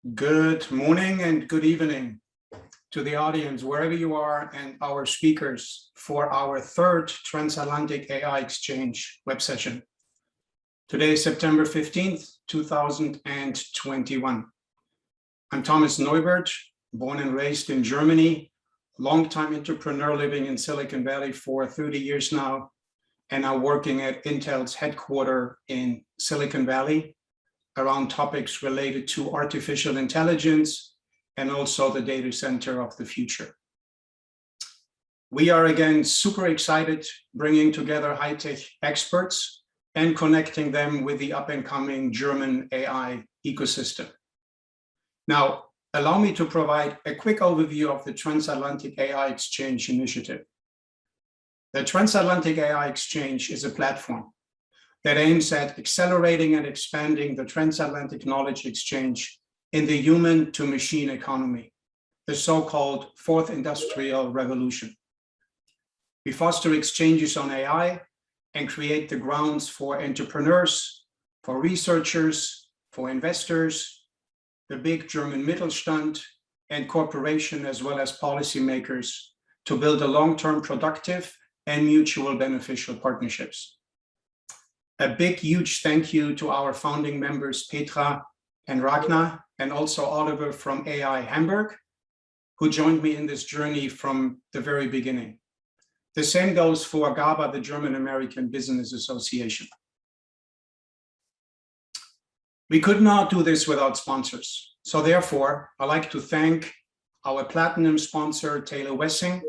Good morning and good evening to the audience, wherever you are, and our speakers for our third Transatlantic AI Exchange web session. Today is September 15th, 2021. I'm Thomas Neubert, born and raised in Germany, longtime entrepreneur living in Silicon Valley for 30 years now, and now working at Intel's headquarters in Silicon Valley, around topics related to artificial intelligence and also the data center of the future. We are again super excited bringing together high-tech experts and connecting them with the up-and-coming German AI ecosystem. Now, allow me to provide a quick overview of the Transatlantic AI Exchange initiative. The Transatlantic AI Exchange is a platform that aims at accelerating and expanding the transatlantic knowledge exchange in the human-to-machine economy, the so-called Fourth Industrial Revolution. We foster exchanges on AI and create the grounds for entrepreneurs, for researchers, for investors, the big German Mittelstand, and corporation, as well as policymakers, to build a long-term productive and mutual beneficial partnerships. A big, huge thank you to our founding members, Petra and Ragnar, and also Oliver from AI Hamburg, who joined me in this journey from the very beginning. The same goes for GABA, the German-American Business Association. We could not do this without sponsors. So therefore, I'd like to thank our platinum sponsor, Taylor Wessing,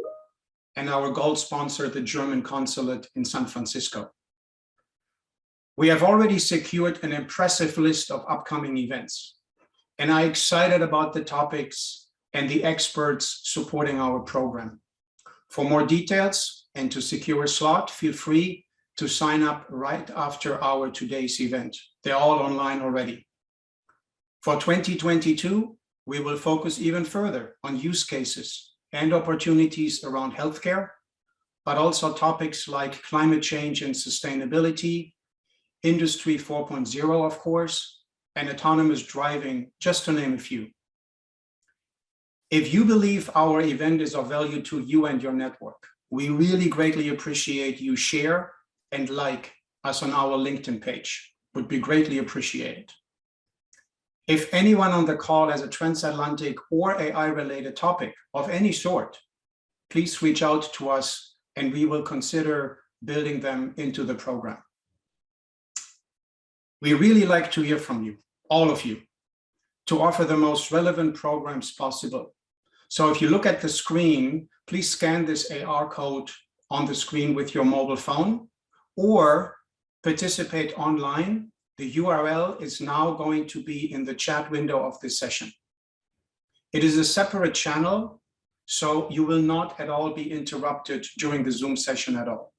and our gold sponsor, the German Consulate in San Francisco. We have already secured an impressive list of upcoming events, and I'm excited about the topics and the experts supporting our program. For more details and to secure a slot, feel free to sign up right after our today's event. They're all online already. For 2022, we will focus even further on use cases and opportunities around healthcare, but also topics like climate change and sustainability, Industry 4.0, of course, and autonomous driving, just to name a few. If you believe our event is of value to you and your network, we really greatly appreciate you share and like us on our LinkedIn page. Would be greatly appreciated. If anyone on the call has a transatlantic or AI-related topic of any sort, please reach out to us and we will consider building them into the program. We really like to hear from you, all of you, to offer the most relevant programs possible. So if you look at the screen, please scan this AR code on the screen with your mobile phone or participate online. The URL is now going to be in the chat window of this session. It is a separate channel, so you will not at all be interrupted during the Zoom session at all.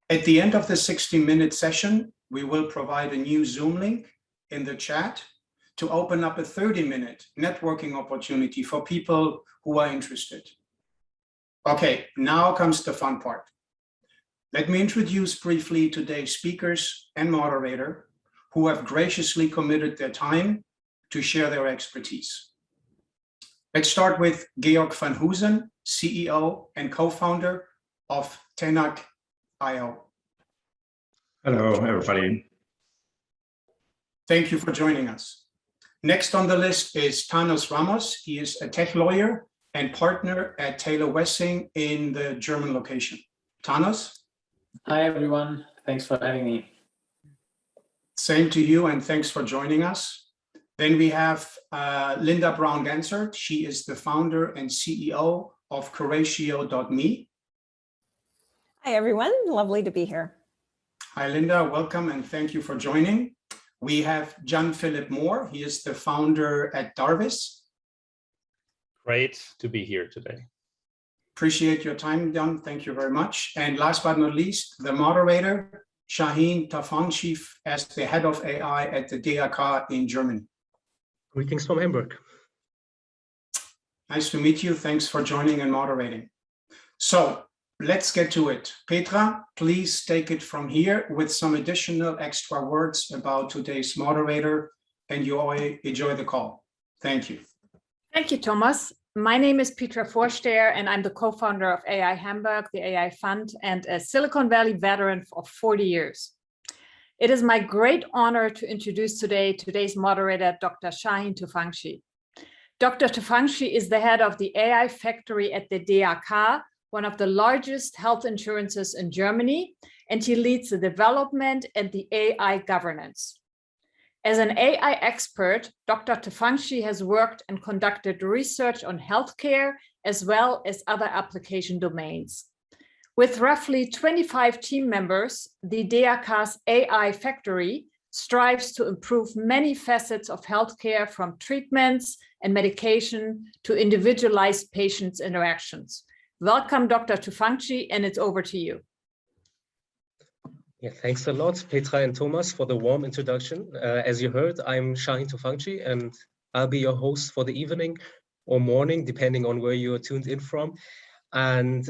At the end of the 60-minute session, we will provide a new Zoom link in the chat to open up a 30-minute networking opportunity for people who are interested. Okay, now comes the fun part. Let me introduce briefly today's speakers and moderator who have graciously committed their time to share their expertise. Let's start with Georg van Hoosen, CEO and co-founder of Tenac.io. Hello, everybody. Thank you for joining us. Next on the list is Thanos Ramos. He is a tech lawyer and partner at Taylor Wessing in the German location. Thanos? Hi, everyone. Thanks for having me. Same to you, and thanks for joining us. Then we have Linda Brown-Gansert. She is the founder and CEO of Curatio.me. Hi, everyone. Lovely to be here. Hi, Linda. Welcome, and thank you for joining. We have John Philip Moore. He is the founder at Darvis. Great to be here today. Appreciate your time, John. Thank you very much. And last but not least, the moderator, Shaheen Tafanshif, as the head of AI at the DAK in Germany. Greetings from Hamburg. Nice to meet you. Thanks for joining and moderating. So let's get to it. Petra, please take it from here with some additional extra words about today's moderator, and you all enjoy the call. Thank you. Thank you, Thomas. My name is Petra Vorsteher, and I'm the co-founder of AI Hamburg, the AI Fund, and a Silicon Valley veteran of 40 years. It is my great honor to introduce today's moderator, Dr. Shahin Tufangchi. Dr. Tufangchi is the head of the AI factory at the DAK, one of the largest health insurances in Germany, and he leads the development and the AI governance. As an AI expert, Dr. Tufangchi has worked and conducted research on healthcare as well as other application domains. With roughly 25 team members, the DAK's AI factory strives to improve many facets of healthcare, from treatments and medication to individualized patients' interactions. Welcome, Dr. Tufangchi, and it's over to you. Yeah, thanks a lot, Petra and Thomas, for the warm introduction. As you heard, I'm Shahin Tufangchi, and I'll be your host for the evening or morning, depending on where you are tuned in from. And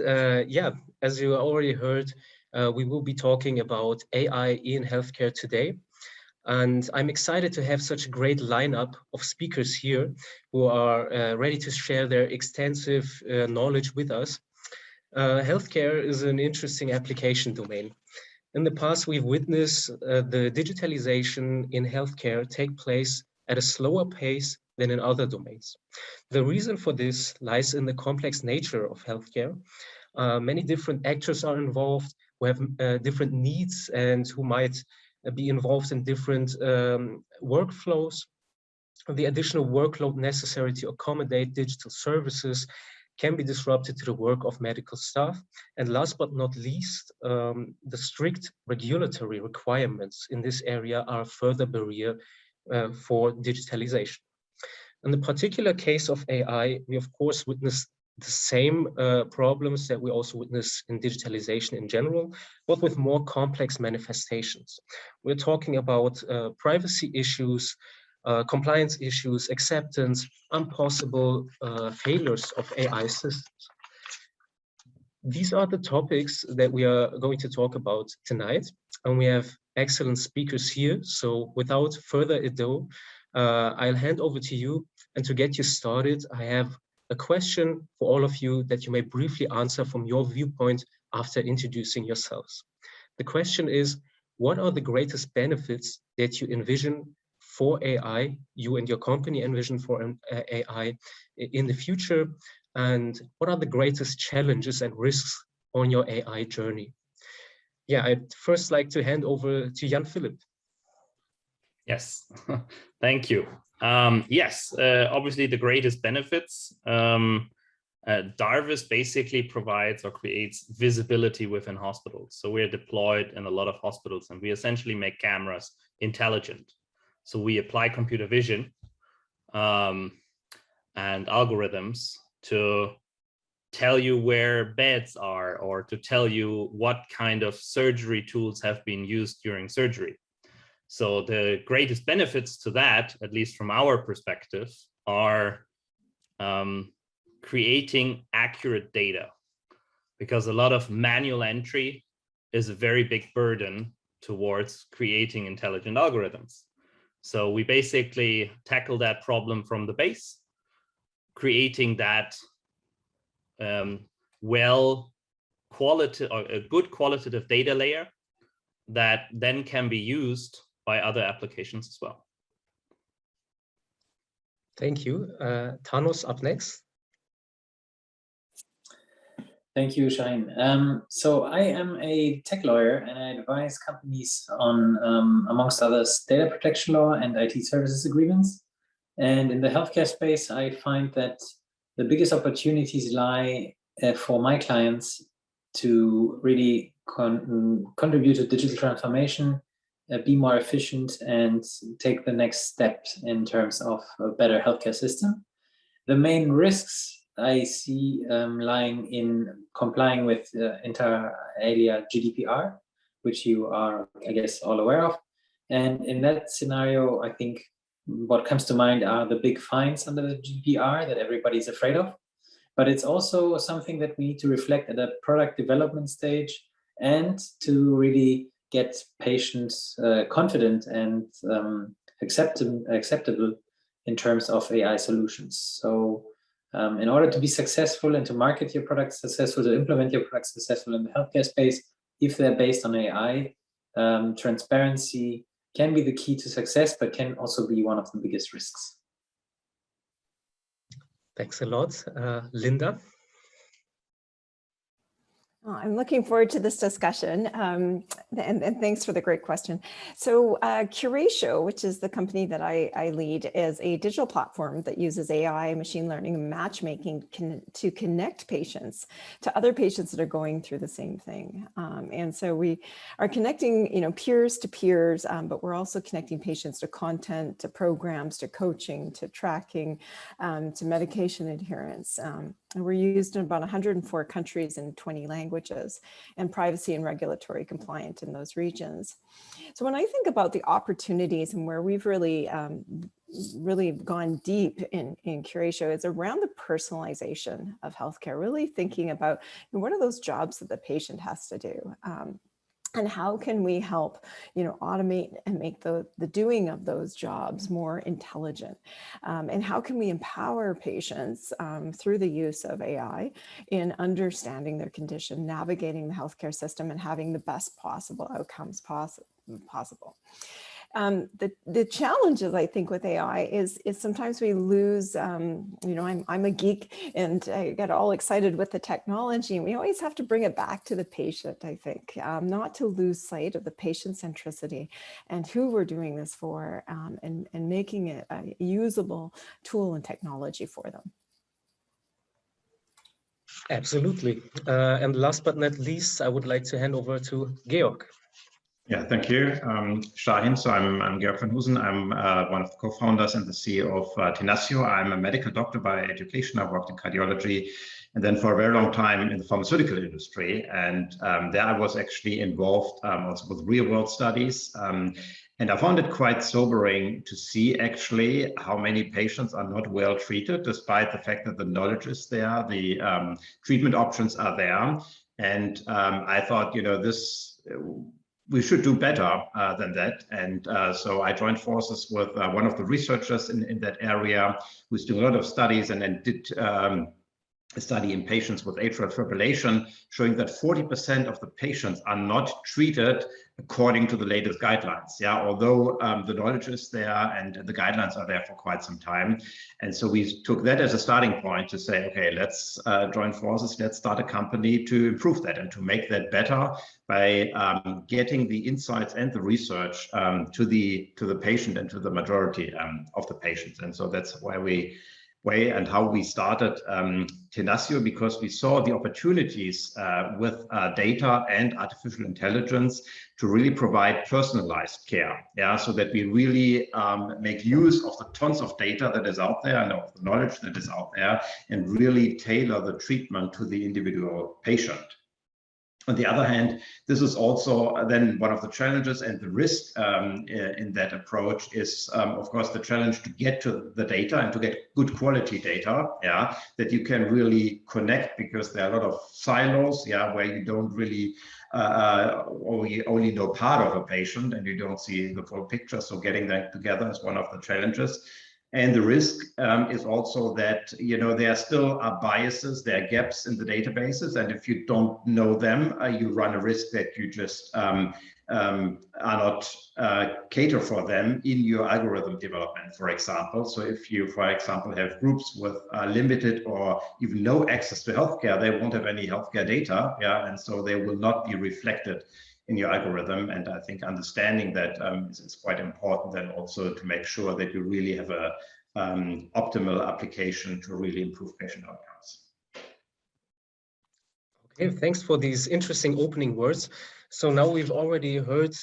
yeah, as you already heard, we will be talking about AI in healthcare today. And I'm excited to have such a great lineup of speakers here who are ready to share their extensive knowledge with us. Healthcare is an interesting application domain. In the past, we've witnessed the digitalization in healthcare take place at a slower pace than in other domains. The reason for this lies in the complex nature of healthcare. Many different actors are involved who have different needs and who might be involved in different workflows. The additional workload necessary to accommodate digital services can be disrupted to the work of medical staff. And last but not least, the strict regulatory requirements in this area are a further barrier for digitalization. In the particular case of AI, we of course witness the same problems that we also witness in digitalization in general, but with more complex manifestations. We're talking about privacy issues, compliance issues, acceptance, and possible failures of AI systems. These are the topics that we are going to talk about tonight, and we have excellent speakers here. So without further ado, I'll hand over to you. And to get you started, I have a question for all of you that you may briefly answer from your viewpoint after introducing yourselves. The question is, what are the greatest benefits that you envision for AI, you and your company envision for AI in the future? And what are the greatest challenges and risks on your AI journey? Yeah, I'd first like to hand over to Jan Philipp. Yes, thank you. Yes, obviously the greatest benefits. Darvis basically provides or creates visibility within hospitals. So we're deployed in a lot of hospitals, and we essentially make cameras intelligent. So we apply computer vision and algorithms to tell you where beds are, or to tell you what kind of surgery tools have been used during surgery. So the greatest benefits to that, at least from our perspective, are creating accurate data, because a lot of manual entry is a very big burden towards creating intelligent algorithms. So we basically tackle that problem from the base, creating that a good qualitative data layer that then can be used by other applications as well. Thank you. Thanos up next. Thank you, Shahin. So I am a tech lawyer, and I advise companies on, amongst others, data protection law and IT services agreements. And in the healthcare space, I find that the biggest opportunities lie for my clients to really contribute to digital transformation, be more efficient, and take the next step in terms of a better healthcare system. The main risks I see lying in complying with inter alia GDPR, which you are, I guess, all aware of. And in that scenario, I think what comes to mind are the big fines under the GDPR that everybody's afraid of. But it's also something that we need to reflect at a product development stage, and to really get patients confident and acceptable in terms of AI solutions. So in order to be successful and to market your products successful, to implement your products successful in the healthcare space, if they're based on AI, transparency can be the key to success, but can also be one of the biggest risks. Thanks a lot. Linda? I'm looking forward to this discussion, and thanks for the great question. So Curatio, which is the company that I lead, is a digital platform that uses AI, machine learning, and matchmaking to connect patients to other patients that are going through the same thing. And so we are connecting, peers to peers, but we're also connecting patients to content, to programs, to coaching, to tracking, to medication adherence. And we're used in about 104 countries in 20 languages, and privacy and regulatory compliant in those regions. So when I think about the opportunities and where we've really gone deep in Curatio, it's around the personalization of healthcare, really thinking about what are those jobs that the patient has to do. And how can we help, automate and make the doing of those jobs more intelligent? And how can we empower patients through the use of AI in understanding their condition, navigating the healthcare system, and having the best possible outcomes possible? The challenges, I think, with AI is sometimes we lose, I'm a geek and I get all excited with the technology, and we always have to bring it back to the patient, I think, not to lose sight of the patient centricity and who we're doing this for, and making it a usable tool and technology for them. Absolutely. And last but not least, I would like to hand over to Georg. Yeah, thank you, Shahin. So I'm Georg van Husen. I'm one of the co-founders and the CEO of Tenaccio. I'm a medical doctor by education. I worked in cardiology and then for a very long time in the pharmaceutical industry. And there I was actually involved also with real world studies. And I found it quite sobering to see actually how many patients are not well treated, despite the fact that the knowledge is there, the treatment options are there. And I thought, we should do better than that. And so I joined forces with one of the researchers in that area who's doing a lot of studies, and then did a study in patients with atrial fibrillation, showing that 40% of the patients are not treated according to the latest guidelines. Yeah, although the knowledge is there and the guidelines are there for quite some time. And so we took that as a starting point to say, okay, let's join forces, let's start a company to improve that and to make that better by getting the insights and the research to the patient and to the majority of the patients. And so that's and how we started Tenaccio, because we saw the opportunities with data and artificial intelligence to really provide personalized care. Yeah, so that we really make use of the tons of data that is out there and of the knowledge that is out there, and really tailor the treatment to the individual patient. On the other hand, this is also then one of the challenges, and the risk in that approach is, of course, the challenge to get to the data and to get good quality data, yeah, that you can really connect, because there are a lot of silos, yeah, where you don't really, or you only know part of a patient and you don't see the full picture. So getting that together is one of the challenges. And the risk is also that, there still are biases, there are gaps in the databases. And if you don't know them, you run a risk that you just are not cater for them in your algorithm development, for example. So if you, for example, have groups with limited or even no access to healthcare, they won't have any healthcare data. Yeah, and so they will not be reflected in your algorithm. And I think understanding that is quite important, then also to make sure that you really have a optimal application to really improve patient outcomes. Okay, thanks for these interesting opening words. So now we've already heard,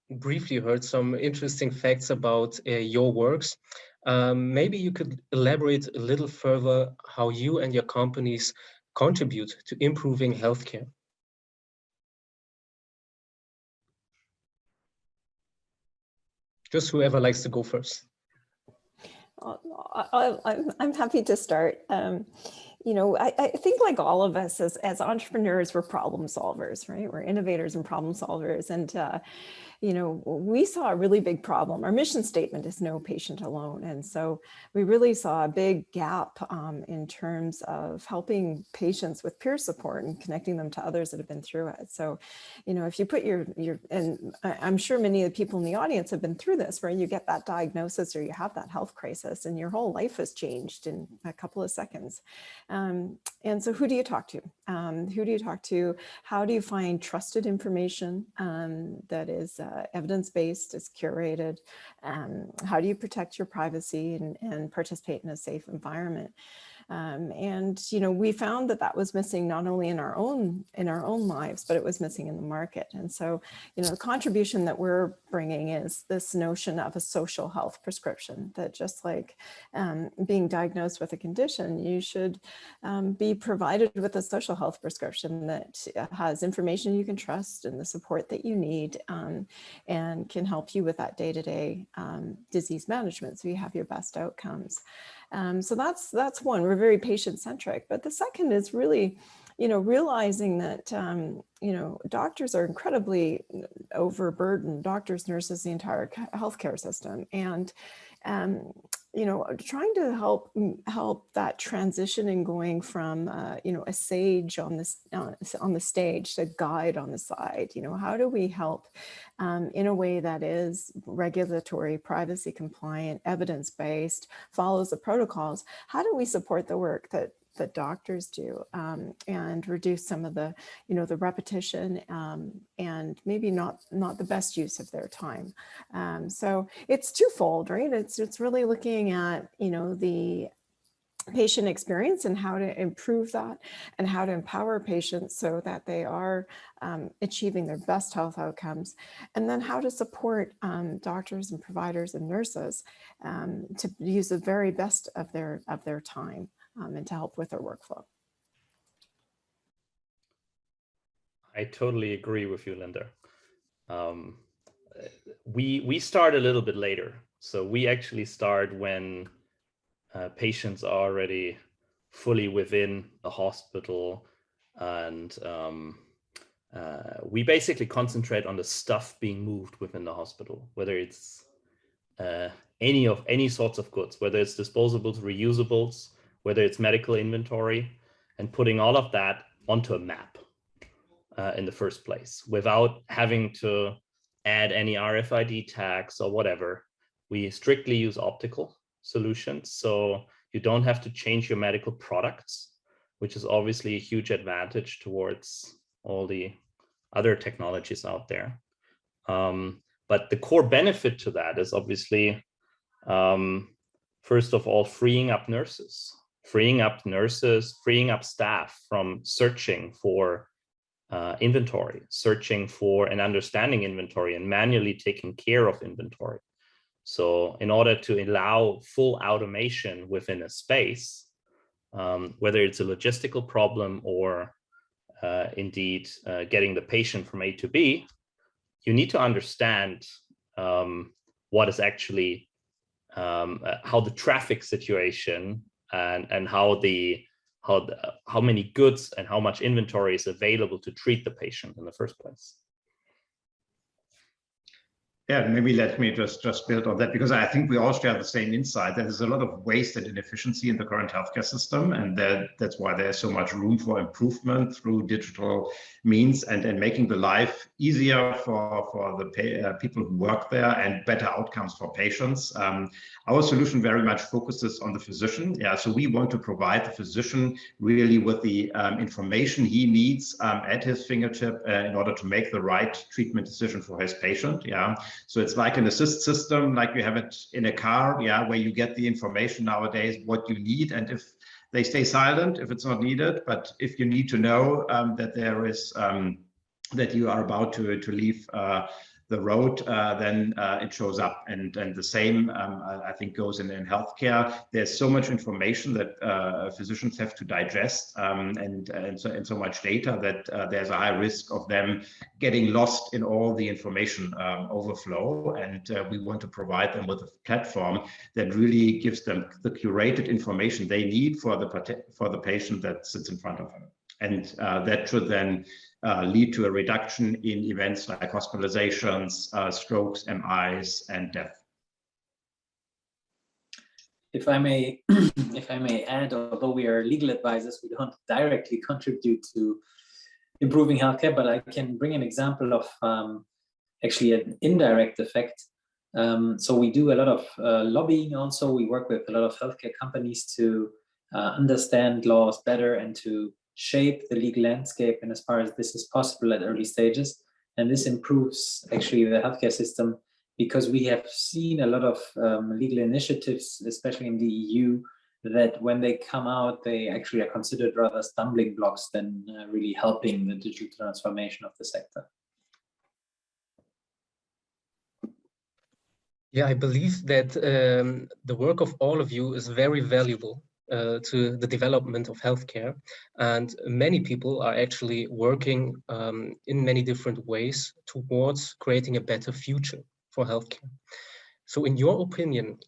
briefly heard some interesting facts about your works. Maybe you could elaborate a little further how you and your companies contribute to improving healthcare. Just whoever likes to go first. I'm happy to start. you know, I think like all of us as entrepreneurs, we're problem solvers, right? We're innovators and problem solvers. And, you know, we saw a really big problem. Our mission statement is no patient alone. And so we really saw a big gap in terms of helping patients with peer support and connecting them to others that have been through it. So, you know, if you put and I'm sure many of the people in the audience have been through this, where you get that diagnosis or you have that health crisis and your whole life has changed in a couple of seconds. And so who do you talk to? Who do you talk to? How do you find trusted information that is evidence-based, is curated? How do you protect your privacy and participate in a safe environment? And, you know, we found that was missing not only in our own lives, but it was missing in the market. And so, you know, the contribution that we're bringing is this notion of a social health prescription, that just like being diagnosed with a condition, you should be provided with a social health prescription that has information you can trust and the support that you need, and can help you with that day-to-day disease management, so you have your best outcomes. So that's one. We're very patient-centric. But the second is really, you know, realizing that, you know, doctors are incredibly overburdened, doctors, nurses, the entire healthcare system. And, you know, trying to help that transition and going from, you know, a sage on the stage to guide on the side. You know, how do we help in a way that is regulatory, privacy compliant, evidence-based, follows the protocols? How do we support the work that doctors do, and reduce some of the, you know, the repetition, and maybe not the best use of their time. So it's twofold, right? It's really looking at, you know, the patient experience and how to improve that, and how to empower patients so that they are achieving their best health outcomes, and then how to support doctors and providers and nurses to use the very best of their time, and to help with their workflow. I totally agree with you, Linda. We start a little bit later. So we actually start when patients are already fully within a hospital, and we basically concentrate on the stuff being moved within the hospital, whether it's any sorts of goods, whether it's disposables, reusables, whether it's medical inventory, and putting all of that onto a map in the first place, without having to add any RFID tags or whatever. We strictly use optical solutions, so you don't have to change your medical products, which is obviously a huge advantage towards all the other technologies out there. But the core benefit to that is obviously, first of all, freeing up staff from searching for inventory, searching for and understanding inventory, and manually taking care of inventory. So in order to allow full automation within a space, whether it's a logistical problem or indeed getting the patient from A to B, you need to understand what is actually, how the traffic situation and how many goods and how much inventory is available to treat the patient in the first place. Yeah, maybe let me just build on that, because I think we all share the same insight. There's a lot of waste and inefficiency in the current healthcare system, and that's why there's so much room for improvement through digital means and making the life easier for the people who work there, and better outcomes for patients. Our solution very much focuses on the physician. Yeah, so we want to provide the physician really with the information he needs at his fingertip in order to make the right treatment decision for his patient. Yeah. So it's like an assist system, like you have it in a car, yeah, where you get the information nowadays, what you need, and if they stay silent, if it's not needed, but if you need to know that there is, that you are about to leave the road, then it shows up. And the same, I think, goes in healthcare. There's so much information that physicians have to digest, and so much data that there's a high risk of them getting lost in all the information overflow. And we want to provide them with a platform that really gives them the curated information they need for the patient that sits in front of them. And that should then lead to a reduction in events like hospitalizations, strokes, MIs, and death. If I may, if I may add, although we are legal advisors, we don't directly contribute to improving healthcare, but I can bring an example of actually an indirect effect. So we do a lot of lobbying also. We work with a lot of healthcare companies to understand laws better and to shape the legal landscape, and as far as this is possible at early stages. And this improves actually the healthcare system, because we have seen a lot of legal initiatives, especially in the EU, that when they come out, they actually are considered rather stumbling blocks than really helping the digital transformation of the sector. Yeah, I believe that the work of all of you is very valuable to the development of healthcare, and many people are actually working in many different ways towards creating a better future for healthcare. So in your opinion,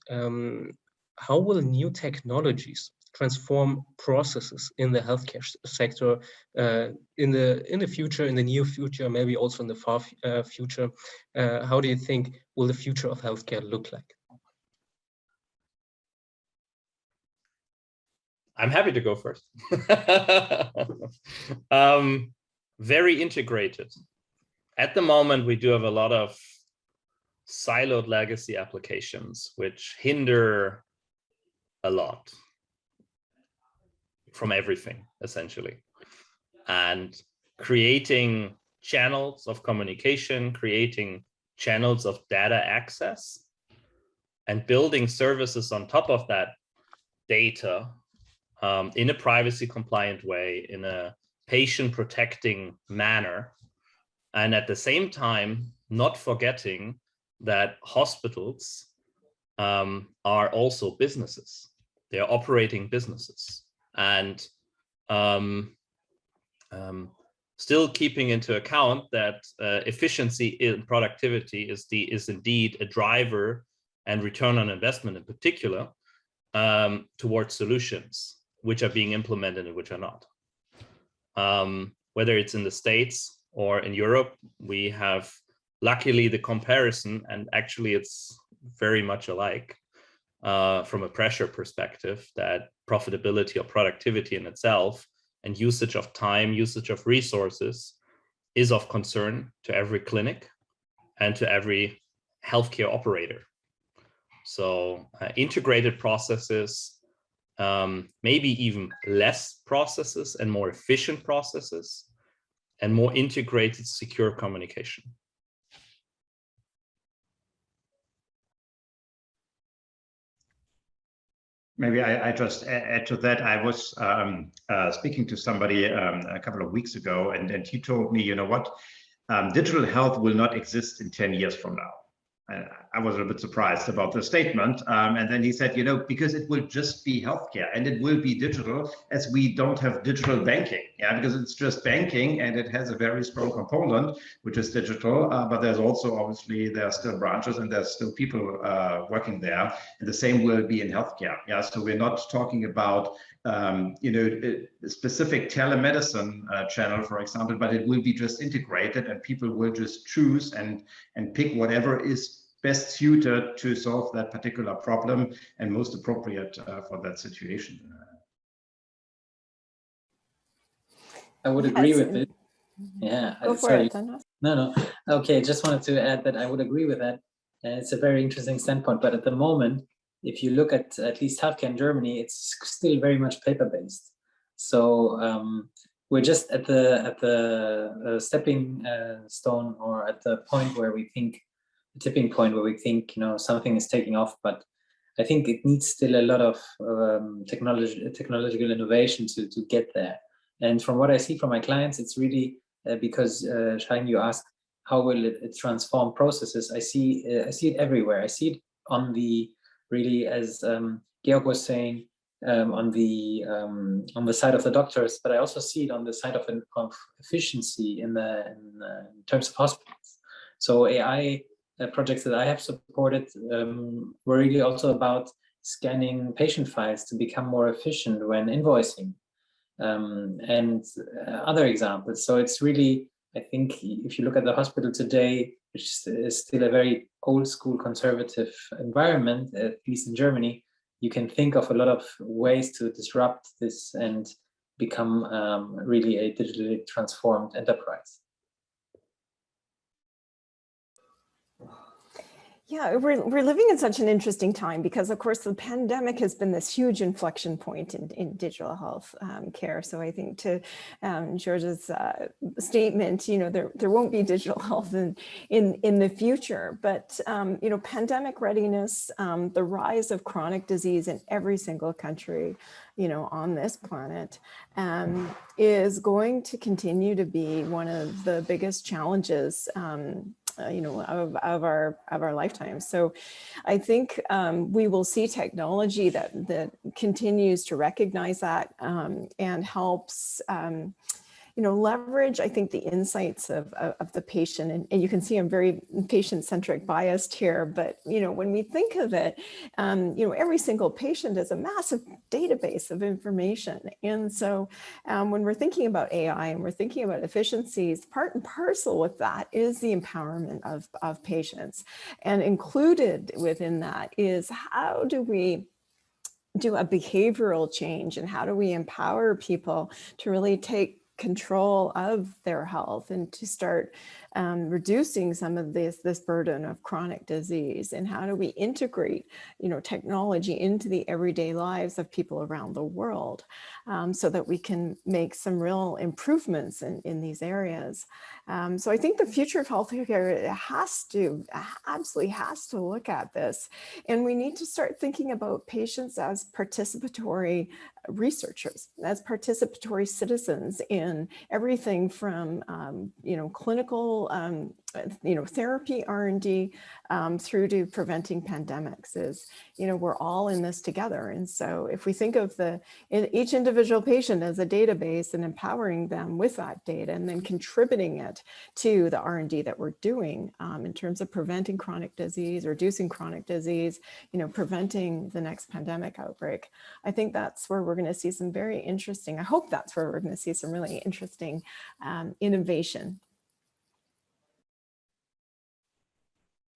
how will new technologies transform processes in the healthcare sector in the future, in the near future, maybe also in the far future? How do you think will the future of healthcare look like? I'm happy to go first. Very integrated. At the moment, we do have a lot of siloed legacy applications, which hinder a lot from everything, essentially. And creating channels of communication, creating channels of data access, and building services on top of that data in a privacy compliant way, in a patient protecting manner, and at the same time not forgetting that hospitals are also businesses. They are operating businesses, and still keeping into account that efficiency in productivity is indeed a driver, and return on investment in particular, towards solutions which are being implemented and which are not. Whether it's in the States or in Europe, we have luckily the comparison, and actually it's very much alike from a pressure perspective, that profitability or productivity in itself and usage of time, usage of resources is of concern to every clinic and to every healthcare operator. So integrated processes, maybe even less processes and more efficient processes, and more integrated, secure communication. Maybe I just add to that. I was speaking to somebody a couple of weeks ago, and he told me, you know what, digital health will not exist in 10 years from now. I was a little bit surprised about the statement. And then he said, you know, because it will just be healthcare, and it will be digital, as we don't have digital banking. Yeah, because it's just banking, and it has a very strong component, which is digital. But there's also, obviously, there are still branches and there's still people working there. And the same will be in healthcare. Yeah, so we're not talking about you know, a specific telemedicine channel, for example, but it will be just integrated, and people will just choose and pick whatever is best suited to solve that particular problem and most appropriate for that situation. I would agree with it. Yeah. Go for it. No. Okay, just wanted to add that I would agree with that. It's a very interesting standpoint, but at the moment, if you look at least healthcare in Germany, it's still very much paper-based. So we're just at the stepping stone, or at the point where we think, the tipping point where we think, you know, something is taking off. But I think it needs still a lot of technological innovation to get there. And from what I see from my clients, it's really because, Shine, you asked, how will it transform processes? I see it everywhere. I see it on the, really, as Georg was saying, on the side of the doctors, but I also see it on the side of efficiency in terms of hospitals. So AI projects that I have supported were really also about scanning patient files to become more efficient when invoicing, and other examples. So it's really, I think, if you look at the hospital today, which is still a very old school conservative environment, at least in Germany, you can think of a lot of ways to disrupt this and become really a digitally transformed enterprise. Yeah, we're living in such an interesting time because, of course, the pandemic has been this huge inflection point in digital health care. So I think to George's statement, there won't be digital health in the future, but pandemic readiness, the rise of chronic disease in every single country, on this planet, is going to continue to be one of the biggest challenges of our lifetime. So I think we will see technology that continues to recognize that and helps leverage, I think, the insights of the patient. And you can see I'm very patient-centric biased here, but, when we think of it, every single patient is a massive database of information. And so when we're thinking about AI and we're thinking about efficiencies, part and parcel with that is the empowerment of patients. And included within that is, how do we do a behavioral change, and how do we empower people to really take control of their health and to start reducing some of this burden of chronic disease? And how do we integrate technology into the everyday lives of people around the world, so that we can make some real improvements in these areas? So I think the future of healthcare absolutely has to look at this, and we need to start thinking about patients as participatory researchers, as participatory citizens in everything from clinical therapy R&D through to preventing pandemics. We're all in this together. And so if we think of each individual patient as a database and empowering them with that data, and then contributing it to the R&D that we're doing in terms of preventing chronic disease, reducing chronic disease, preventing the next pandemic outbreak, I think that's where we're going to see some very interesting, I hope that's where we're going to see some really interesting innovation.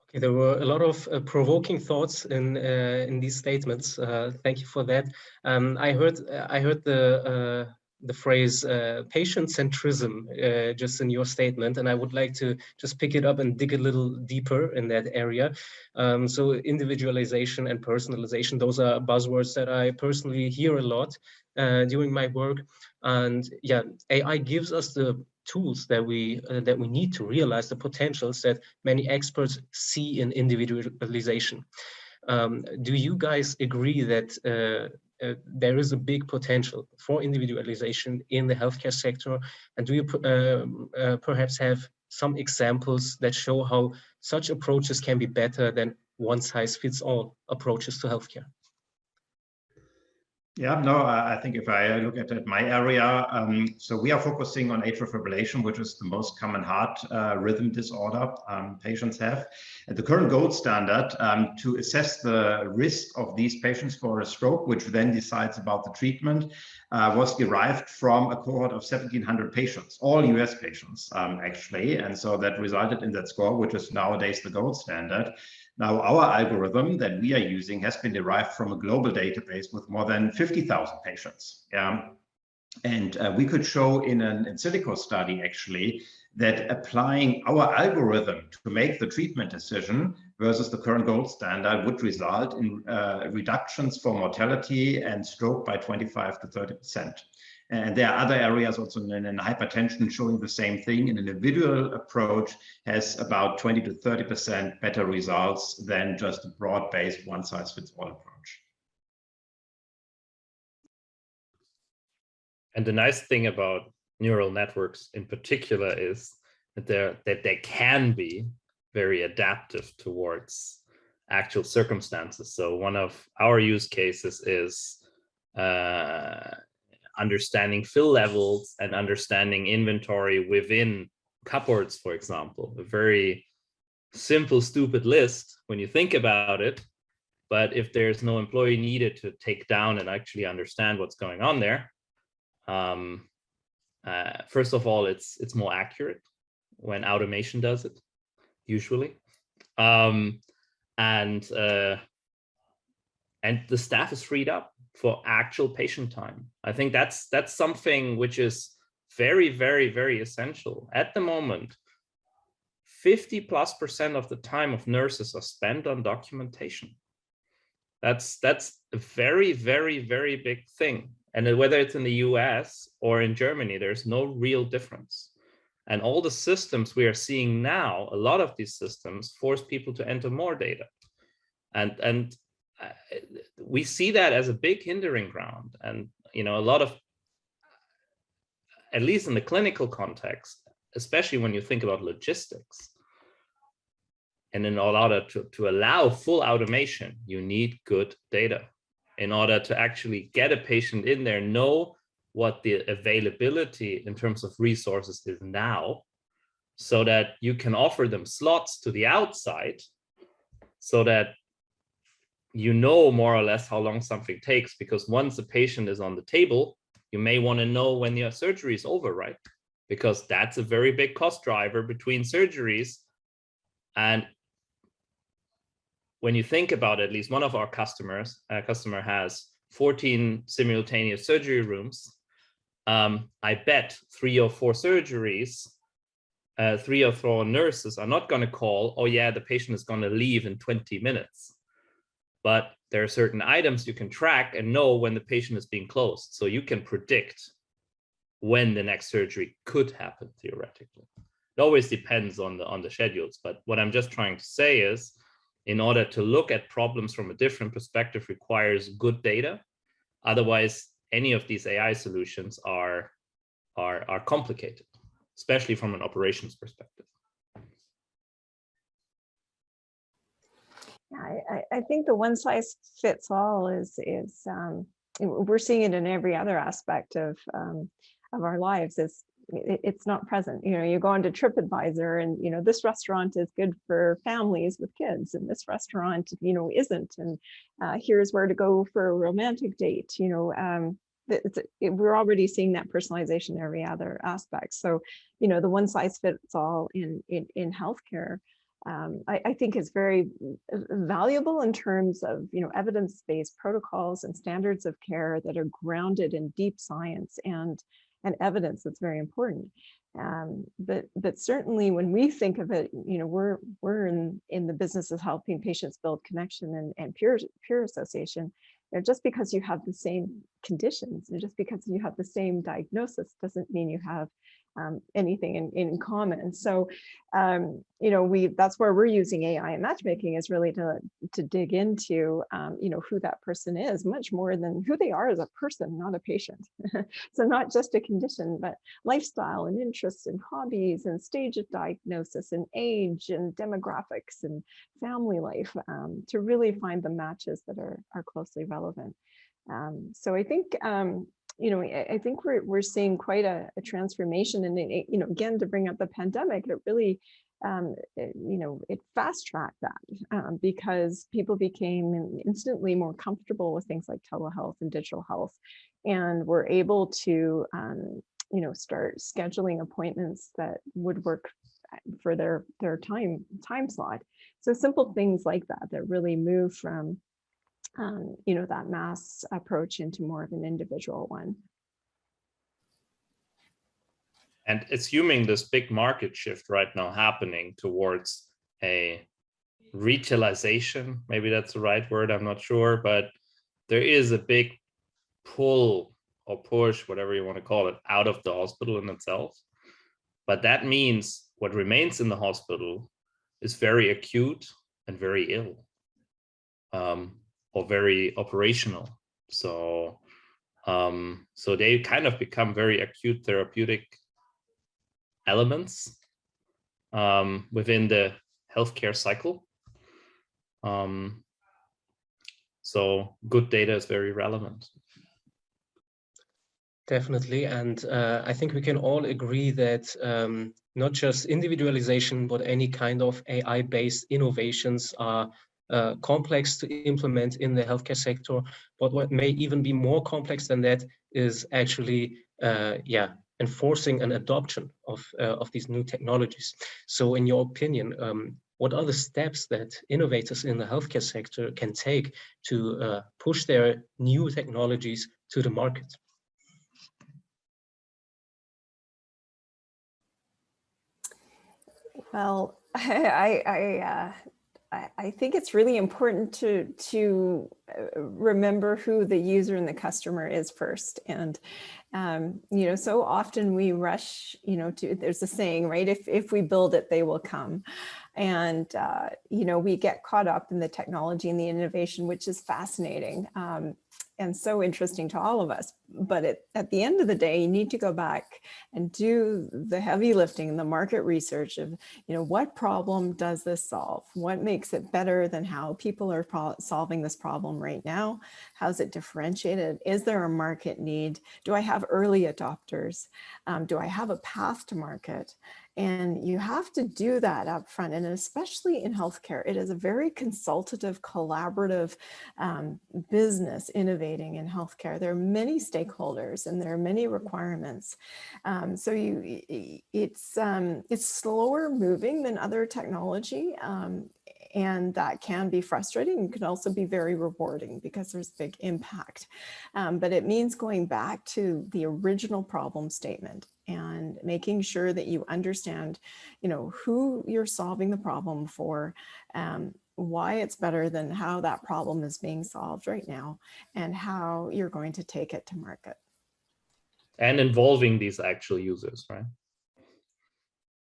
Okay, there were a lot of provoking thoughts in these statements. Thank you for that. I heard the phrase patient centrism just in your statement, and I would like to just pick it up and dig a little deeper in that area. So individualization and personalization, those are buzzwords that I personally hear a lot during my work. And yeah, AI gives us the tools that we need to realize the potentials that many experts see in individualization. Do you guys agree that there is a big potential for individualization in the healthcare sector? And do you perhaps have some examples that show how such approaches can be better than one-size-fits-all approaches to healthcare? Yeah, no, I think if I look at my area, so we are focusing on atrial fibrillation, which is the most common heart rhythm disorder patients have. And the current gold standard to assess the risk of these patients for a stroke, which then decides about the treatment, was derived from a cohort of 1,700 patients, all US patients, actually. And so that resulted in that score, which is nowadays the gold standard. Now, our algorithm that we are using has been derived from a global database with more than 50,000 patients. And we could show in an in silico study, actually, that applying our algorithm to make the treatment decision versus the current gold standard would result in reductions for mortality and stroke by 25 to 30%. And there are other areas also in hypertension showing the same thing. An individual approach has about 20 to 30% better results than just a broad-based one-size-fits-all approach. And the nice thing about neural networks in particular is that they can be very adaptive towards actual circumstances. So one of our use cases is understanding fill levels and understanding inventory within cupboards, for example. A very simple, stupid list when you think about it. But if there's no employee needed to take down and actually understand what's going on there, first of all, it's more accurate when automation does it, usually. And the staff is freed up for actual patient time. I think that's something which is very, very, very essential. At the moment, 50+% of the time of nurses are spent on documentation. That's a very, very, very big thing. And whether it's in the US or in Germany, there's no real difference. And all the systems we are seeing now, a lot of these systems force people to enter more data. And we see that as a big hindering ground. And, you know, a lot of, at least in the clinical context, especially when you think about logistics, and in order to allow full automation, you need good data in order to actually get a patient in there, know what the availability in terms of resources is now, so that you can offer them slots to the outside, so that you know more or less how long something takes. Because once a patient is on the table, you may want to know when your surgery is over, right? Because that's a very big cost driver between surgeries. And when you think about it, at least one of our customer has 14 simultaneous surgery rooms. I bet 3 or 4 surgeries, 3 or 4 nurses are not going to call, oh yeah, the patient is going to leave in 20 minutes. But there are certain items you can track and know when the patient is being closed. So you can predict when the next surgery could happen, theoretically. It always depends on the schedules. But what I'm just trying to say is, in order to look at problems from a different perspective requires good data. Otherwise, any of these AI solutions are complicated, especially from an operations perspective. Yeah, I think the one size fits all is we're seeing it in every other aspect of our lives. It's not present. You know, you go onto TripAdvisor and, you know, this restaurant is good for families with kids and this restaurant, you know, isn't. And here's where to go for a romantic date. You know, we're already seeing that personalization in every other aspect. So, you know, the one size fits all in healthcare, I think is very valuable in terms of, you know, evidence-based protocols and standards of care that are grounded in deep science and evidence. That's very important. But certainly when we think of it, you know, we're in the business of helping patients build connection and peer association. You know, just because you have the same conditions and just because you have the same diagnosis doesn't mean you have anything in common. So, you know, that's where we're using AI and matchmaking is really to dig into, you know, who that person is much more than who they are as a person, not a patient. So not just a condition, but lifestyle and interests and hobbies and stage of diagnosis and age and demographics and family life, to really find the matches that are closely relevant. So I think, you know, I think we're seeing quite a transformation, and you know, again, to bring up the pandemic, it really, you know, it fast tracked that because people became instantly more comfortable with things like telehealth and digital health, and were able to, you know, start scheduling appointments that would work for their time slot. So simple things like that really move from you know, that mass approach into more of an individual one. And assuming this big market shift right now happening towards a retailization, maybe that's the right word, I'm not sure, but there is a big pull or push, whatever you want to call it, out of the hospital in itself. But that means what remains in the hospital is very acute and very ill. Or very operational. So they kind of become very acute therapeutic elements. within the healthcare cycle. So good data is very relevant. Definitely, and I think we can all agree that not just individualization, but any kind of AI-based innovations are complex to implement in the healthcare sector. But what may even be more complex than that is actually, enforcing an adoption of these new technologies. So, in your opinion, what are the steps that innovators in the healthcare sector can take to push their new technologies to the market? Well, I think it's really important to remember who the user and the customer is first. And, you know, so often we rush, you know, there's a saying, right? If we build it, they will come. And, you know, we get caught up in the technology and the innovation, which is fascinating. And so interesting to all of us. But at the end of the day, you need to go back and do the heavy lifting and the market research of, you know, what problem does this solve? What makes it better than how people are solving this problem right now? How's it differentiated? Is there a market need? Do I have early adopters? Do I have a path to market? And you have to do that up front. And especially in healthcare, it is a very consultative, collaborative business innovating in healthcare. There are many stakeholders and there are many requirements. So it's slower moving than other technology. And that can be frustrating. It can also be very rewarding because there's big impact. But it means going back to the original problem statement and making sure that you understand, you know, who you're solving the problem for, why it's better than how that problem is being solved right now, and how you're going to take it to market. And involving these actual users, right,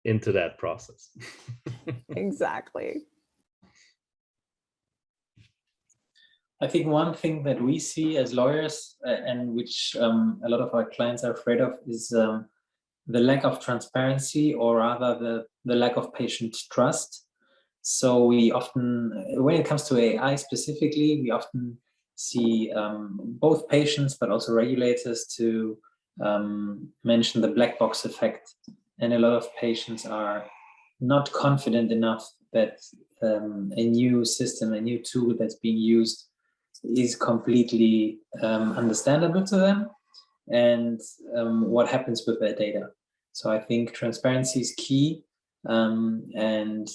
into that process. Exactly. I think one thing that we see as lawyers, and which a lot of our clients are afraid of, is the lack of transparency, or rather the lack of patient trust. So we often, when it comes to AI specifically, we often see both patients but also regulators to mention the black box effect. And a lot of patients are not confident enough that a new system, a new tool that's being used is completely understandable to them, and what happens with their data. So I think transparency is key, and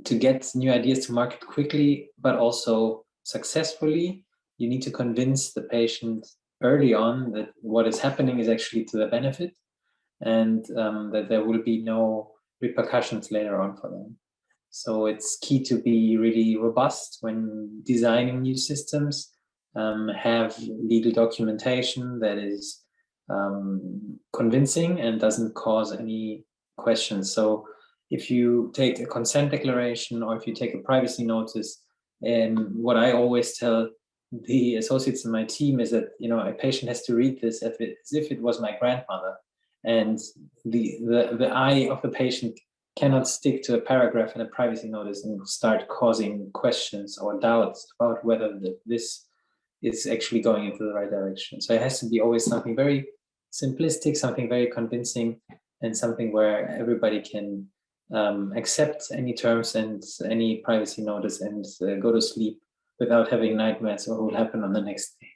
to get new ideas to market quickly, but also successfully, you need to convince the patient early on that what is happening is actually to their benefit, and that there will be no repercussions later on for them. So it's key to be really robust when designing new systems, have legal documentation that is convincing and doesn't cause any questions. So if you take a consent declaration or if you take a privacy notice, what I always tell the associates in my team is that, you know, a patient has to read this as if it was my grandmother, and the eye of the patient cannot stick to a paragraph in a privacy notice and start causing questions or doubts about whether this is actually going into the right direction. So it has to be always something very simplistic, something very convincing, and something where everybody can accept any terms and any privacy notice and go to sleep without having nightmares or what will happen on the next day.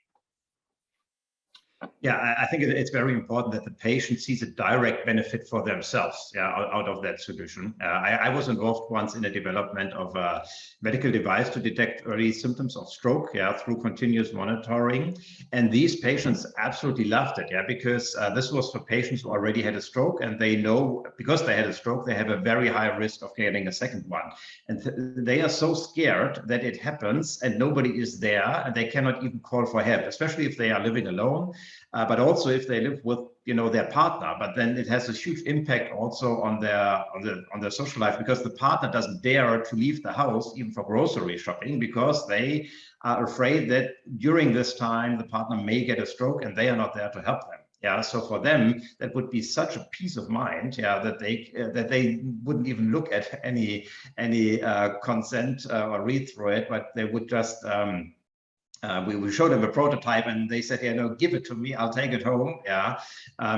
Yeah, I think it's very important that the patient sees a direct benefit for themselves, out of that solution. I was involved once in the development of a medical device to detect early symptoms of stroke, through continuous monitoring. And these patients absolutely loved it, because this was for patients who already had a stroke, and they know because they had a stroke, they have a very high risk of getting a second one. And they are so scared that it happens and nobody is there, and they cannot even call for help, especially if they are living alone. But also if they live with, their partner. But then it has a huge impact also on their social life, because the partner doesn't dare to leave the house even for grocery shopping, because they are afraid that during this time the partner may get a stroke and they are not there to help them. Yeah, so for them, that would be such a peace of mind, yeah, that they wouldn't even look at any consent or read through it, but they would just we showed them a prototype and they said, yeah, no, give it to me, I'll take it home. Yeah,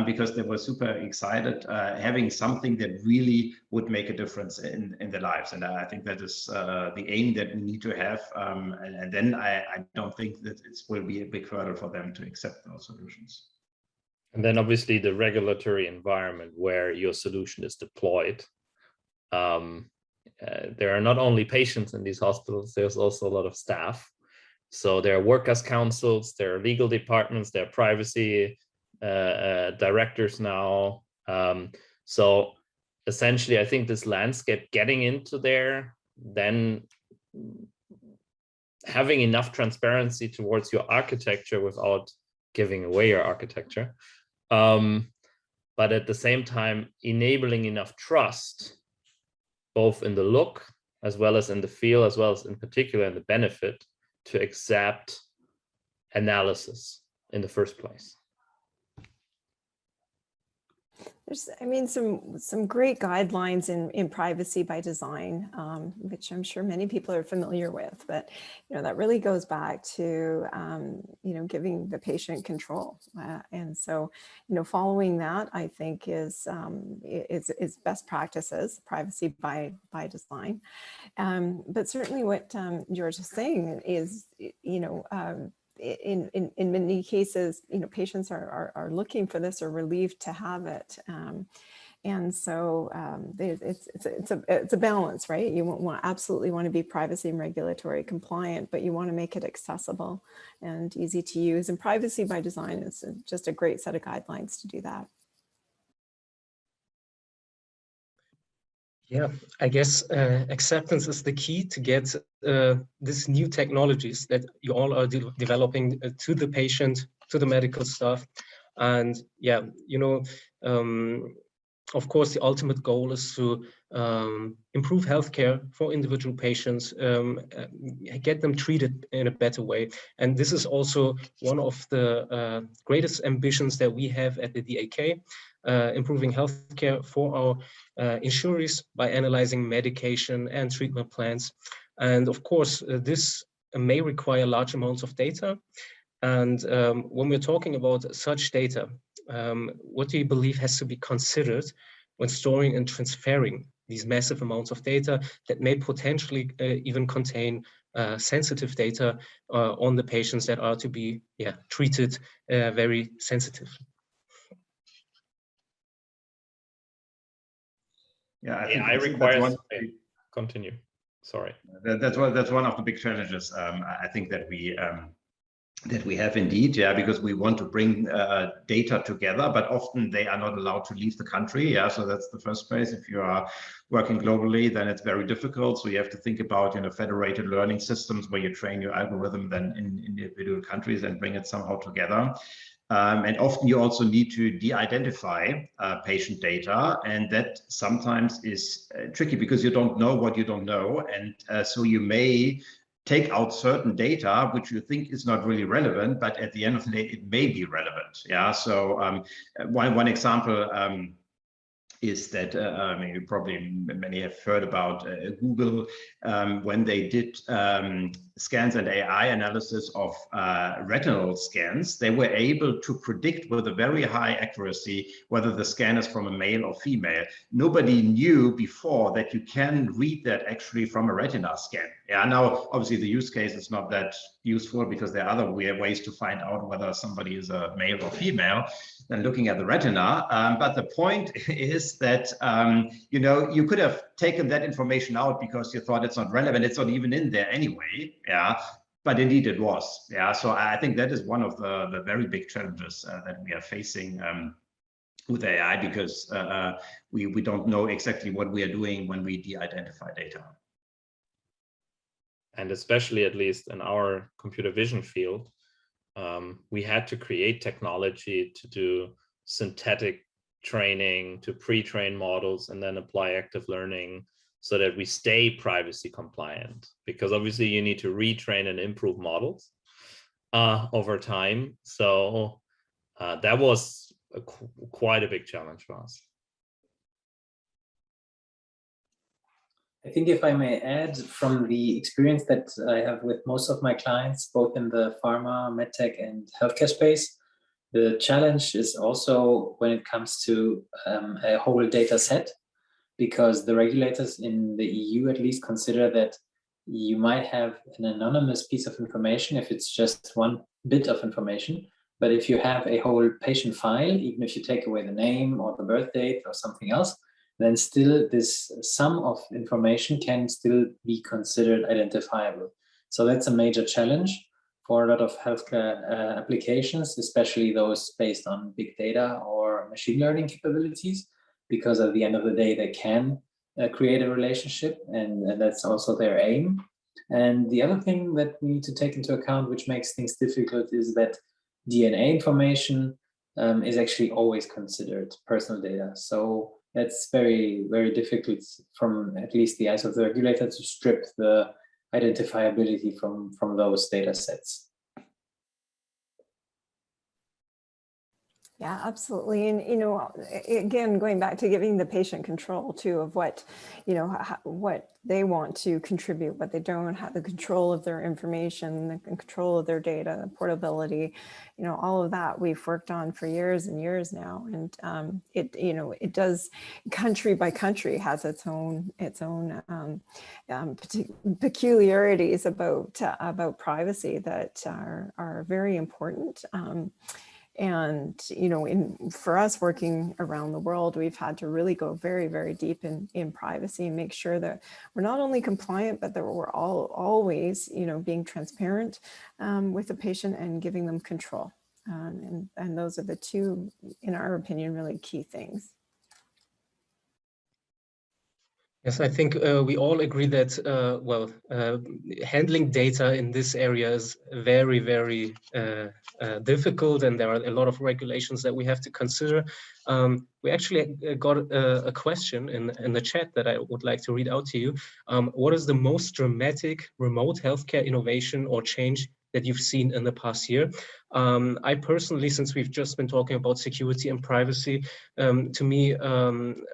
because they were super excited having something that really would make a difference in their lives. And I think that is the aim that we need to have. And then I don't think that it will be a big hurdle for them to accept those solutions. And then obviously the regulatory environment where your solution is deployed. There are not only patients in these hospitals, there's also a lot of staff. So there are workers' councils, there are legal departments, there are privacy directors now. So essentially, I think this landscape getting into there, then having enough transparency towards your architecture without giving away your architecture. But at the same time, enabling enough trust, both in the look, as well as in the feel, as well as in particular in the benefit, to accept analysis in the first place. There's, I mean, some great guidelines in privacy by design, which I'm sure many people are familiar with. But that really goes back to giving the patient control, and so following that, I think is best practices, privacy by design. But certainly, what George is saying is, in many cases, patients are looking for this or relieved to have it, and so it's a balance, right? You absolutely want to be privacy and regulatory compliant, but you want to make it accessible and easy to use. And privacy by design is just a great set of guidelines to do that. Yeah, I guess acceptance is the key to get these new technologies that you all are developing to the patient, to the medical staff. And yeah, of course, the ultimate goal is to improve healthcare for individual patients, get them treated in a better way. And this is also one of the greatest ambitions that we have at the DAK. Improving healthcare for our insurers by analyzing medication and treatment plans. And of course, this may require large amounts of data. And when we're talking about such data, what do you believe has to be considered when storing and transferring these massive amounts of data that may potentially even contain sensitive data on the patients that are to be treated very sensitive? Yeah, I think I require. Continue. Sorry. That's one of the big challenges. I think that we have indeed, because we want to bring data together, but often they are not allowed to leave the country. Yeah, so that's the first place. If you are working globally, then it's very difficult. So you have to think about federated learning systems where you train your algorithm then in individual countries and bring it somehow together. And often you also need to de-identify patient data, and that sometimes is tricky because you don't know what you don't know, and so you may take out certain data which you think is not really relevant, but at the end of the day it may be relevant. Yeah, so one example is that you probably many have heard about Google when they did scans and AI analysis of retinal scans. They were able to predict with a very high accuracy whether the scan is from a male or female. Nobody knew before that you can read that actually from a retina scan. Yeah, now obviously the use case is not that useful because there are other ways to find out whether somebody is a male or female than looking at the retina. But the point is that you could have taken that information out because you thought it's not relevant. It's not even in there anyway. Yeah, but indeed it was. Yeah, so I think that is one of the very big challenges that we are facing with AI, because we don't know exactly what we are doing when we de-identify data. And especially, at least in our computer vision field, we had to create technology to do synthetic training, to pre-train models, and then apply active learning so that we stay privacy compliant. Because obviously you need to retrain and improve models over time. So that was quite a big challenge for us. I think if I may add, from the experience that I have with most of my clients, both in the pharma, medtech, and healthcare space, the challenge is also when it comes to a whole data set, because the regulators in the EU at least consider that you might have an anonymous piece of information if it's just one bit of information. But if you have a whole patient file, even if you take away the name or the birth date or something else, then still this sum of information can still be considered identifiable. So that's a major challenge for a lot of healthcare applications, especially those based on big data or machine learning capabilities, because at the end of the day, they can create a relationship, and that's also their aim. And the other thing that we need to take into account, which makes things difficult, is that DNA information is actually always considered personal data. So that's very, very difficult from at least the eyes of the regulator to strip the identifiability from those data sets. Yeah, absolutely. And, you know, again, going back to giving the patient control too of what, you know, what they want to contribute, but they don't have the control of their information, the control of their data, portability, you know, all of that we've worked on for years and years now. And it, you know, it does, country by country has its own peculiarities about privacy that are very important. And, you know, for us working around the world, we've had to really go very, very deep in privacy and make sure that we're not only compliant, but that we're always, you know, being transparent with the patient and giving them control. And those are the two, in our opinion, really key things. Yes, I think we all agree that, handling data in this area is very, very difficult, and there are a lot of regulations that we have to consider. We actually got a question in the chat that I would like to read out to you. What is the most dramatic remote healthcare innovation or change that you've seen in the past year? I personally, since we've just been talking about security and privacy, to me,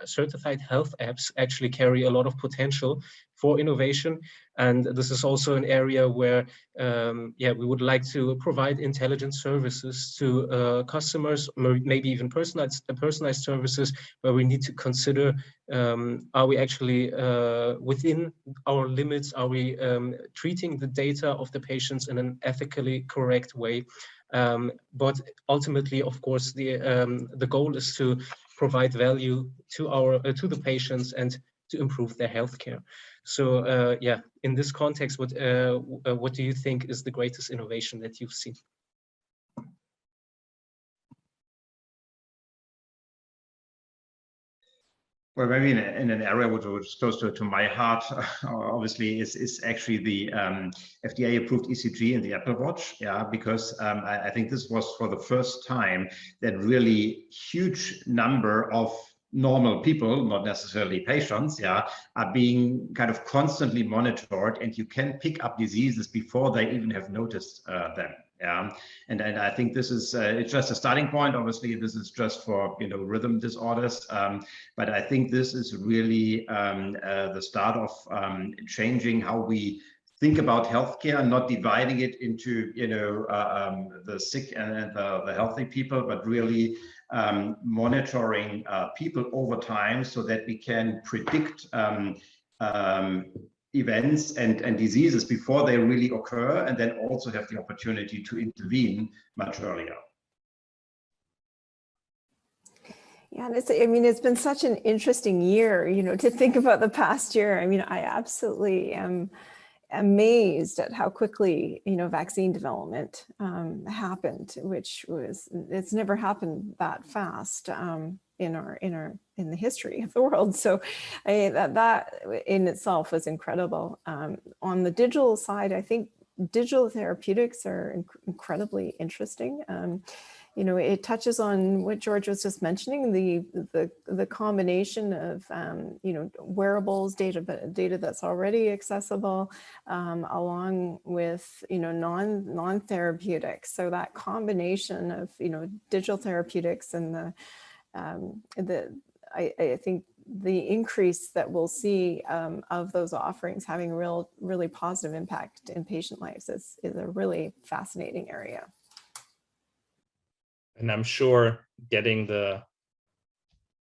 certified health apps actually carry a lot of potential for innovation. And this is also an area where, we would like to provide intelligent services to customers, maybe even personalized services, where we need to consider, are we actually within our limits? Are we treating the data of the patients in an ethically correct way? But ultimately, of course, the goal is to provide value to the patients and to improve their healthcare. So in this context, what do you think is the greatest innovation that you've seen? Well, maybe in an area which is close to my heart, obviously, is actually the FDA-approved ECG in the Apple Watch. Yeah, because I think this was for the first time that really huge number of normal people, not necessarily patients, are being kind of constantly monitored, and you can pick up diseases before they even have noticed them. Yeah, and I think this is it's just a starting point. Obviously, this is just for rhythm disorders, but I think this is really the start of changing how we think about healthcare, not dividing it into the sick and the healthy people, but really monitoring people over time so that we can predict events and diseases before they really occur, and then also have the opportunity to intervene much earlier. Yeah, and it's been such an interesting year, to think about the past year. I mean, I absolutely am amazed at how quickly, vaccine development happened, it's never happened that fast in the history of the world. So that in itself was incredible. On the digital side, I think digital therapeutics are incredibly interesting. it touches on what George was just mentioning, the combination of, wearables data that's already accessible, along with, non-therapeutics. So that combination of, digital therapeutics and I think the increase that we'll see of those offerings having really positive impact in patient lives is a really fascinating area. And I'm sure getting the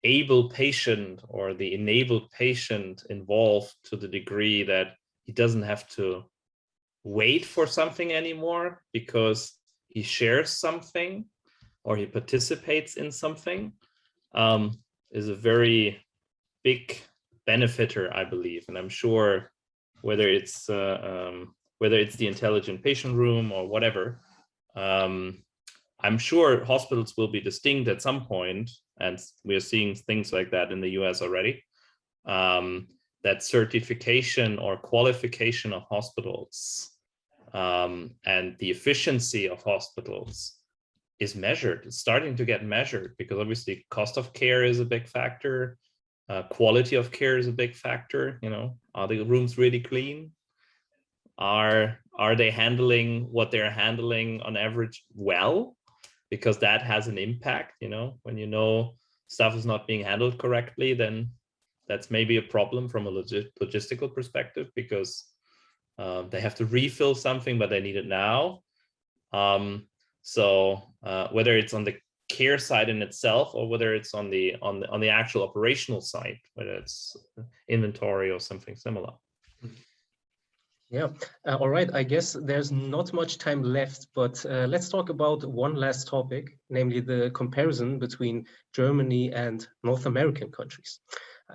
able patient or the enabled patient involved to the degree that he doesn't have to wait for something anymore because he shares something or he participates in something, is a very big benefiter, I believe. And I'm sure whether it's the intelligent patient room or whatever, I'm sure hospitals will be distinct at some point, and we're seeing things like that in the US already, that certification or qualification of hospitals and the efficiency of hospitals is measured. It's starting to get measured because obviously cost of care is a big factor. Quality of care is a big factor. Are the rooms really clean? Are they handling what they're handling on average well? Because that has an impact. When stuff is not being handled correctly, then that's maybe a problem from a logistical perspective, because they have to refill something, but they need it now. So whether it's on the care side in itself or whether it's on the actual operational side, whether it's inventory or something similar. Yeah, all right. I guess there's not much time left, but let's talk about one last topic, namely the comparison between Germany and North American countries.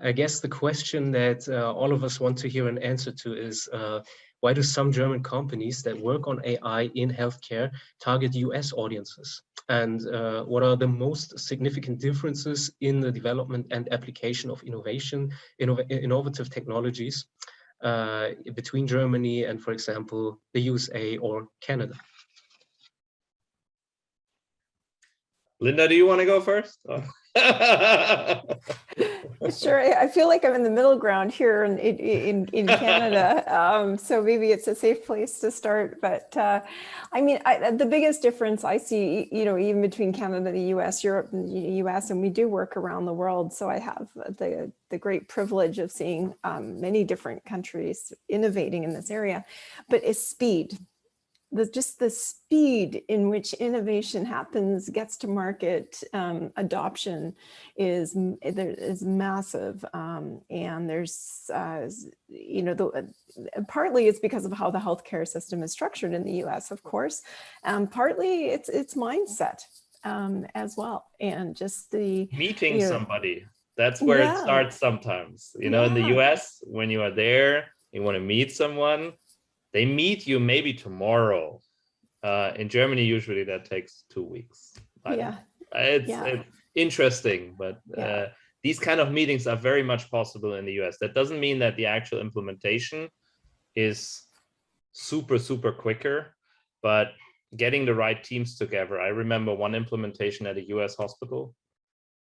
I guess the question that all of us want to hear an answer to is, why do some German companies that work on AI in healthcare target US audiences? And what are the most significant differences in the development and application of innovative technologies between Germany and, for example, the USA or Canada? Linda, do you want to go first? Sure. I feel like I'm in the middle ground here in Canada, so maybe it's a safe place to start. But I mean, the biggest difference I see, even between Canada, the U.S., Europe, and the U.S., and we do work around the world. So I have the great privilege of seeing many different countries innovating in this area, but it's speed. Just the speed in which innovation happens, gets to market, adoption is massive, and there's partly it's because of how the healthcare system is structured in the U.S., of course, partly it's mindset as well, and just the meeting somebody. That's where it starts sometimes. In the US, when you are there, you want to meet someone. They meet you maybe tomorrow. In Germany, usually that takes 2 weeks. It's interesting, but these kind of meetings are very much possible in the US. That doesn't mean that the actual implementation is super, super quicker, but getting the right teams together. I remember one implementation at a US hospital.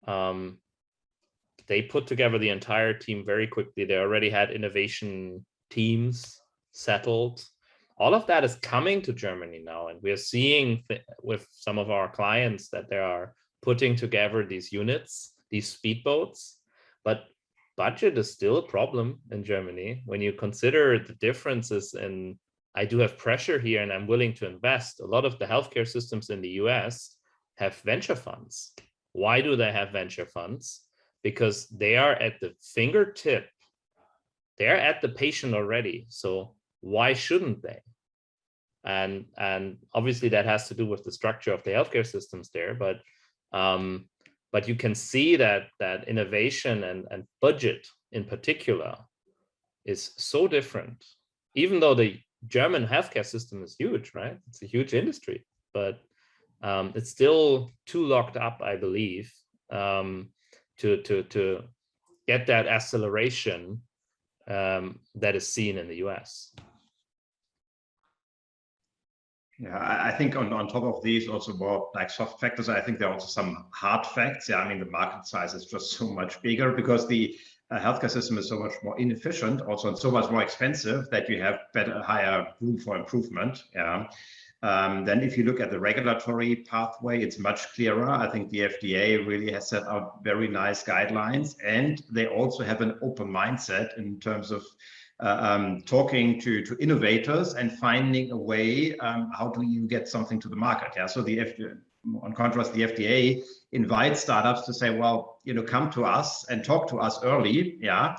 They put together the entire team very quickly. They already had innovation teams settled. All of that is coming to Germany now, and we're seeing with some of our clients that they are putting together these units, these speedboats, but budget is still a problem in Germany. When you consider the differences in, I do have pressure here and I'm willing to invest. A lot of the healthcare systems in the US have venture funds. Why do they have venture funds? Because they are at the fingertip. They're at the patient already. So why shouldn't they? And obviously that has to do with the structure of the healthcare systems there, but you can see that innovation and budget in particular is so different, even though the German healthcare system is huge, right? It's a huge industry, but it's still too locked up, I believe, to get that acceleration that is seen in the US. Yeah, I think on top of these also more like soft factors, I think there are also some hard facts. Yeah, I mean, the market size is just so much bigger because the healthcare system is so much more inefficient, also and so much more expensive that you have higher room for improvement. Yeah. Then if you look at the regulatory pathway, it's much clearer. I think the FDA really has set out very nice guidelines, and they also have an open mindset in terms of talking to innovators and finding a way, how do you get something to the market? Yeah, so the FDA, on contrast, the FDA invites startups to say, well, you know, come to us and talk to us early. Yeah.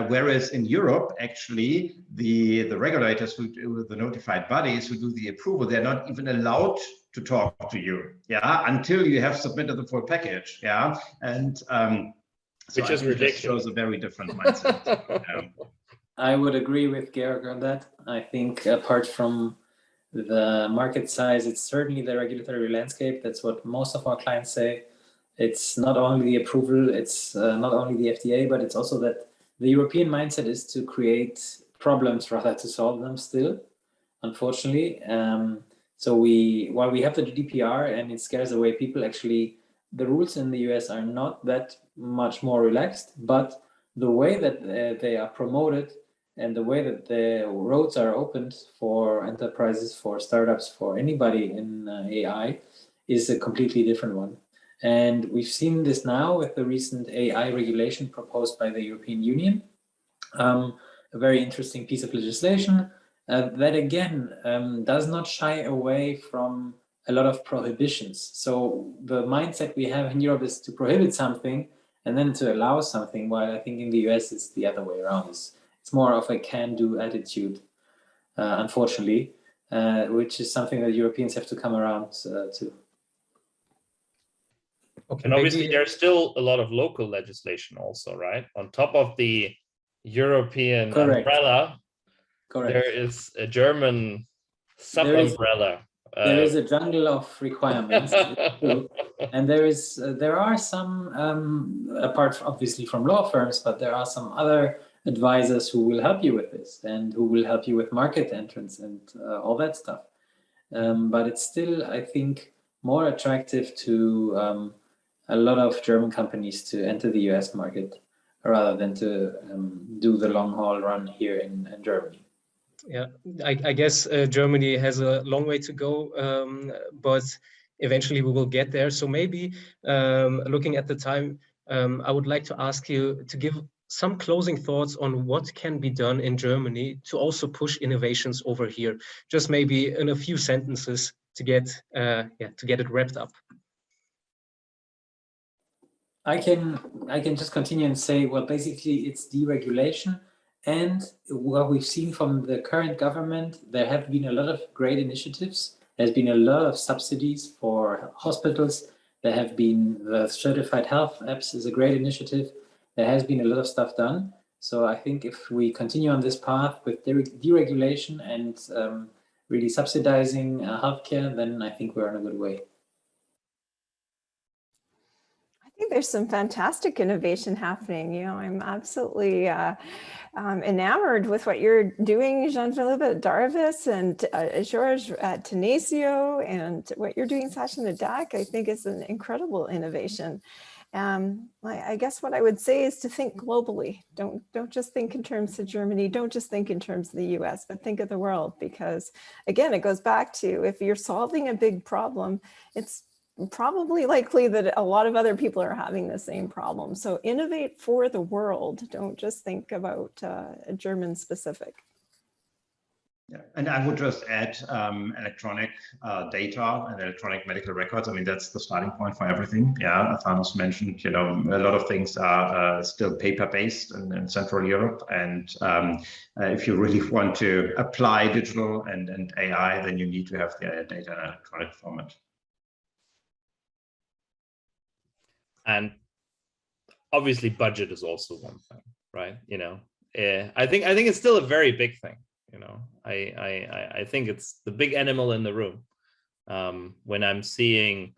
Whereas in Europe, actually, the regulators, the notified bodies who do the approval, they're not even allowed to talk to you, yeah, until you have submitted the full package, yeah, and so which is ridiculous. Shows a very different mindset. I would agree with Georg on that. I think apart from the market size, it's certainly the regulatory landscape. That's what most of our clients say. It's not only the approval, it's not only the FDA, but it's also that the European mindset is to create problems rather to solve them still, unfortunately. So while we have the GDPR and it scares away people, actually, the rules in the US are not that much more relaxed, but the way that they are promoted and the way that the roads are opened for enterprises, for startups, for anybody in AI is a completely different one. And we've seen this now with the recent AI regulation proposed by the European Union, a very interesting piece of legislation that again does not shy away from a lot of prohibitions. So the mindset we have in Europe is to prohibit something and then to allow something, while I think in the US it's the other way around. It's more of a can-do attitude, unfortunately, which is something that Europeans have to come around to. Okay, and obviously there's still a lot of local legislation also, right? On top of the European umbrella, there is a German sub-umbrella. There is a jungle of requirements, and there are some, apart obviously from law firms, but there are some other advisors who will help you with this and who will help you with market entrance and all that stuff. But it's still, I think, more attractive to a lot of German companies to enter the US market rather than to do the long haul run here in Germany. Yeah, I guess Germany has a long way to go, but eventually we will get there. So maybe looking at the time, I would like to ask you to give some closing thoughts on what can be done in Germany to also push innovations over here. Just maybe in a few sentences to get it wrapped up. I can just continue and say, well, basically it's deregulation. And what we've seen from the current government, there have been a lot of great initiatives. There's been a lot of subsidies for hospitals. There have been the certified health apps is a great initiative. There has been a lot of stuff done. So I think if we continue on this path with deregulation and really subsidizing healthcare, then I think we're on a good way. I think there's some fantastic innovation happening. You know, I'm absolutely enamored with what you're doing, Jean-Philippe at Darvis and George at Tenaceo, and what you're doing, Sachin at DAC, I think is an incredible innovation. I guess what I would say is to think globally. Don't just think in terms of Germany, don't just think in terms of the US, but think of the world, because again, it goes back to if you're solving a big problem, it's probably likely that a lot of other people are having the same problem. So innovate for the world. Don't just think about a German specific. Yeah, and I would just add electronic data and electronic medical records. I mean, that's the starting point for everything. Yeah, Thanos mentioned, you know, a lot of things are still paper-based in Central Europe. And if you really want to apply digital and AI, then you need to have the data in electronic format. And obviously budget is also one thing, right? You know, I think it's still a very big thing. You know, I think it's the big animal in the room. When I'm seeing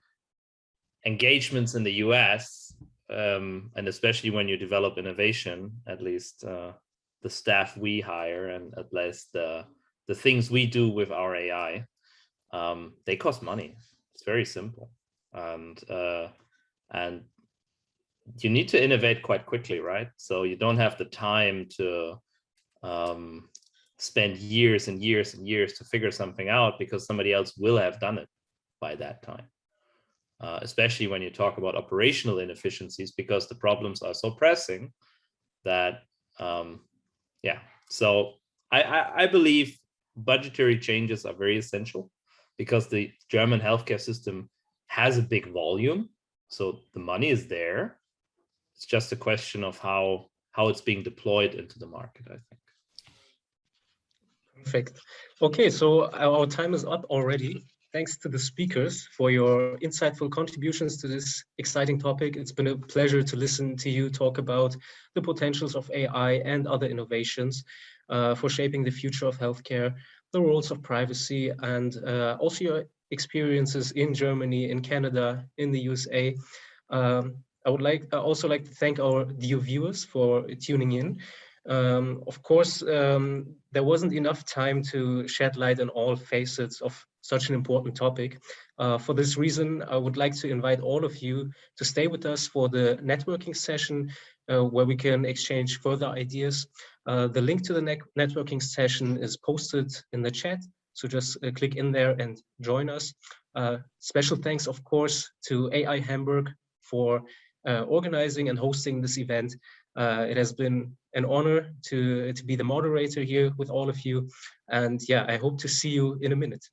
engagements in the US, and especially when you develop innovation, at least the staff we hire and at least the things we do with our AI, they cost money. It's very simple, and you need to innovate quite quickly, right? So you don't have the time to spend years and years and years to figure something out, because somebody else will have done it by that time. Especially when you talk about operational inefficiencies, because the problems are so pressing that, yeah. So I believe budgetary changes are very essential, because the German healthcare system has a big volume, so the money is there. It's just a question of how it's being deployed into the market, I think. Perfect. Okay, so our time is up already. Thanks to the speakers for your insightful contributions to this exciting topic. It's been a pleasure to listen to you talk about the potentials of AI and other innovations for shaping the future of healthcare, the roles of privacy, and also your experiences in Germany, in Canada, in the USA. I would also like to thank our dear viewers for tuning in. Of course, there wasn't enough time to shed light on all facets of such an important topic. For this reason, I would like to invite all of you to stay with us for the networking session, where we can exchange further ideas. The link to the networking session is posted in the chat, so just click in there and join us. Special thanks, of course, to AI Hamburg for organizing and hosting this event. It has been an honor to be the moderator here with all of you. And yeah, I hope to see you in a minute.